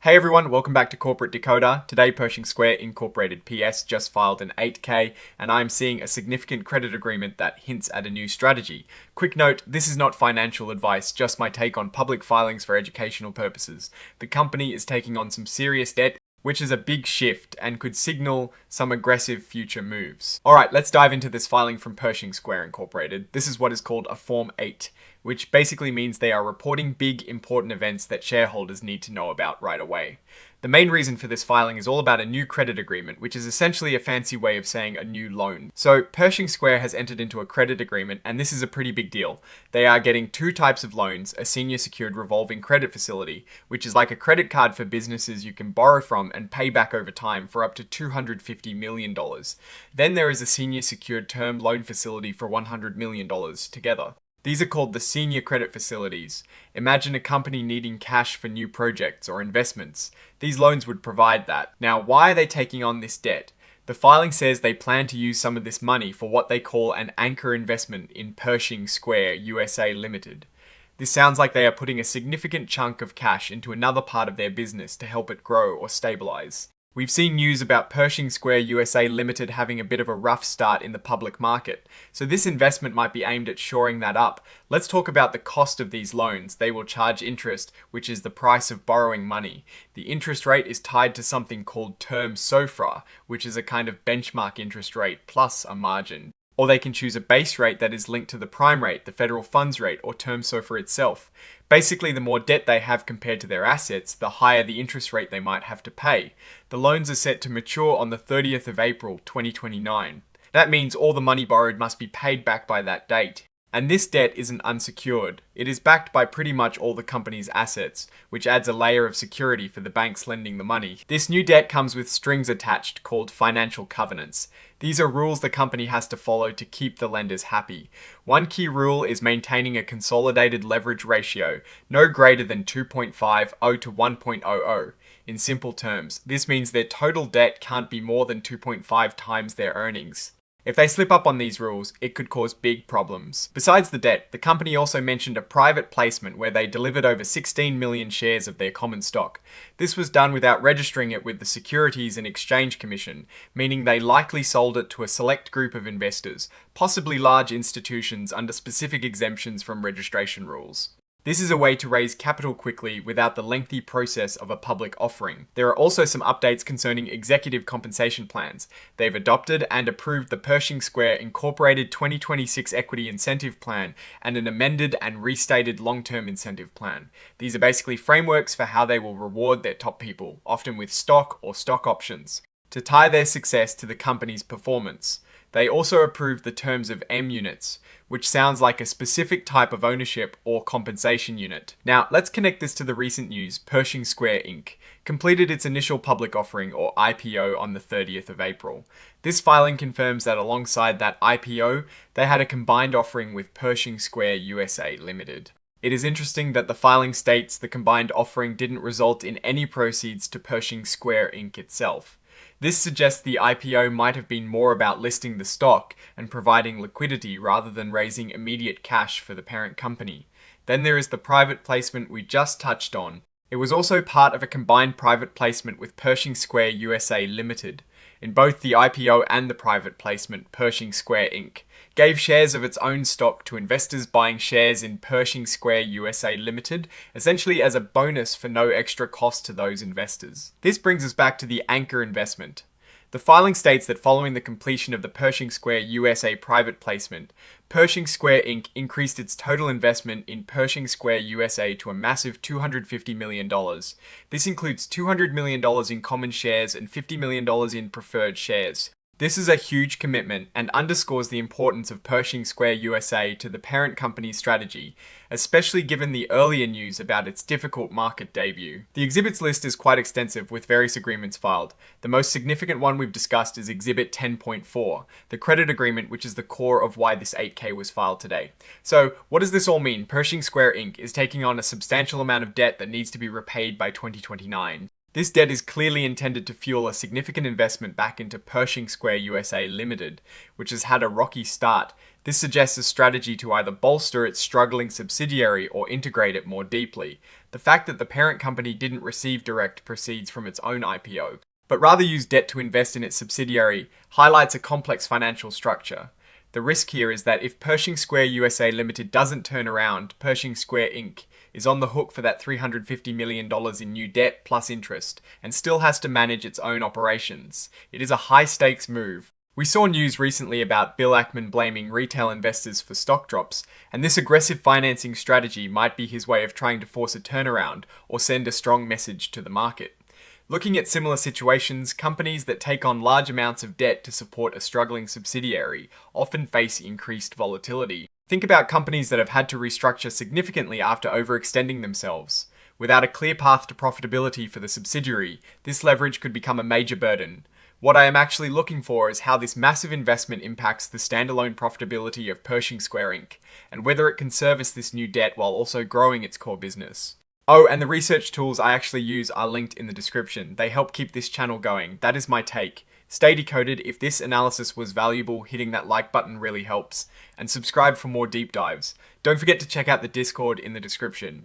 Hey everyone, welcome back to Corporate Decoder. Today, Pershing Square Incorporated PS just filed an 8K, and I'm seeing a significant credit agreement that hints at a new strategy. Quick note, this is not financial advice, just my take on public filings for educational purposes. The company is taking on some serious debt, which is a big shift and could signal some aggressive future moves. Alright, let's dive into this filing from Pershing Square Incorporated. This is what is called a Form 8, which basically means they are reporting big, important events that shareholders need to know about right away. The main reason for this filing is all about a new credit agreement, which is essentially a fancy way of saying a new loan. So Pershing Square has entered into a credit agreement, and this is a pretty big deal. They are getting two types of loans: a senior secured revolving credit facility, which is like a credit card for businesses you can borrow from and pay back over time for up to $250 million. Then there is a senior secured term loan facility for $100 million together. These are called the senior credit facilities. Imagine a company needing cash for new projects or investments. These loans would provide that. Now, why are they taking on this debt? The filing says they plan to use some of this money for what they call an anchor investment in Pershing Square USA Limited. This sounds like they are putting a significant chunk of cash into another part of their business to help it grow or stabilize. We've seen news about Pershing Square USA Limited having a bit of a rough start in the public market, so this investment might be aimed at shoring that up. Let's talk about the cost of these loans. They will charge interest, which is the price of borrowing money. The interest rate is tied to something called term SOFR, which is a kind of benchmark interest rate plus a margin. Or they can choose a base rate that is linked to the prime rate, the federal funds rate, or term SOFR itself. Basically, the more debt they have compared to their assets, the higher the interest rate they might have to pay. The loans are set to mature on the 30th of April 2029. That means all the money borrowed must be paid back by that date. And this debt isn't unsecured. It is backed by pretty much all the company's assets, which adds a layer of security for the banks lending the money. This new debt comes with strings attached called financial covenants. These are rules the company has to follow to keep the lenders happy. One key rule is maintaining a consolidated leverage ratio, no greater than 2.50 to 1.00. In simple terms, this means their total debt can't be more than 2.5 times their earnings. If they slip up on these rules, it could cause big problems. Besides the debt, the company also mentioned a private placement where they delivered over 16 million shares of their common stock. This was done without registering it with the Securities and Exchange Commission, meaning they likely sold it to a select group of investors, possibly large institutions under specific exemptions from registration rules. This is a way to raise capital quickly without the lengthy process of a public offering. There are also some updates concerning executive compensation plans. They've adopted and approved the Pershing Square Incorporated 2026 Equity Incentive Plan and an amended and restated long-term incentive plan. These are basically frameworks for how they will reward their top people, often with stock or stock options, to tie their success to the company's performance. They also approved the terms of M units, which sounds like a specific type of ownership or compensation unit. Now, let's connect this to the recent news. Pershing Square Inc. completed its initial public offering, or IPO, on the 30th of April. This filing confirms that alongside that IPO, they had a combined offering with Pershing Square USA Limited. It is interesting that the filing states the combined offering didn't result in any proceeds to Pershing Square Inc. itself. This suggests the IPO might have been more about listing the stock and providing liquidity rather than raising immediate cash for the parent company. Then there is the private placement we just touched on. It was also part of a combined private placement with Pershing Square USA Limited. In both the IPO and the private placement, Pershing Square Inc. gave shares of its own stock to investors buying shares in Pershing Square USA Limited, essentially as a bonus for no extra cost to those investors. This brings us back to the anchor investment. The filing states that following the completion of the Pershing Square USA private placement, Pershing Square Inc. increased its total investment in Pershing Square USA to a massive $250 million. This includes $200 million in common shares and $50 million in preferred shares. This is a huge commitment and underscores the importance of Pershing Square USA to the parent company's strategy, especially given the earlier news about its difficult market debut. The exhibits list is quite extensive with various agreements filed. The most significant one we've discussed is Exhibit 10.4, the credit agreement, which is the core of why this 8K was filed today. So, what does this all mean? Pershing Square Inc. is taking on a substantial amount of debt that needs to be repaid by 2029. This debt is clearly intended to fuel a significant investment back into Pershing Square USA Limited, which has had a rocky start. This suggests a strategy to either bolster its struggling subsidiary or integrate it more deeply. The fact that the parent company didn't receive direct proceeds from its own IPO, but rather used debt to invest in its subsidiary, highlights a complex financial structure. The risk here is that if Pershing Square USA Limited doesn't turn around, Pershing Square Inc. is on the hook for that $350 million in new debt plus interest, and still has to manage its own operations. It is a high-stakes move. We saw news recently about Bill Ackman blaming retail investors for stock drops, and this aggressive financing strategy might be his way of trying to force a turnaround or send a strong message to the market. Looking at similar situations, companies that take on large amounts of debt to support a struggling subsidiary often face increased volatility. Think about companies that have had to restructure significantly after overextending themselves. Without a clear path to profitability for the subsidiary, this leverage could become a major burden. What I am actually looking for is how this massive investment impacts the standalone profitability of Pershing Square Inc., and whether it can service this new debt while also growing its core business. Oh, and the research tools I actually use are linked in the description. They help keep this channel going. That is my take. Stay decoded. If this analysis was valuable, hitting that like button really helps. And subscribe for more deep dives. Don't forget to check out the Discord in the description.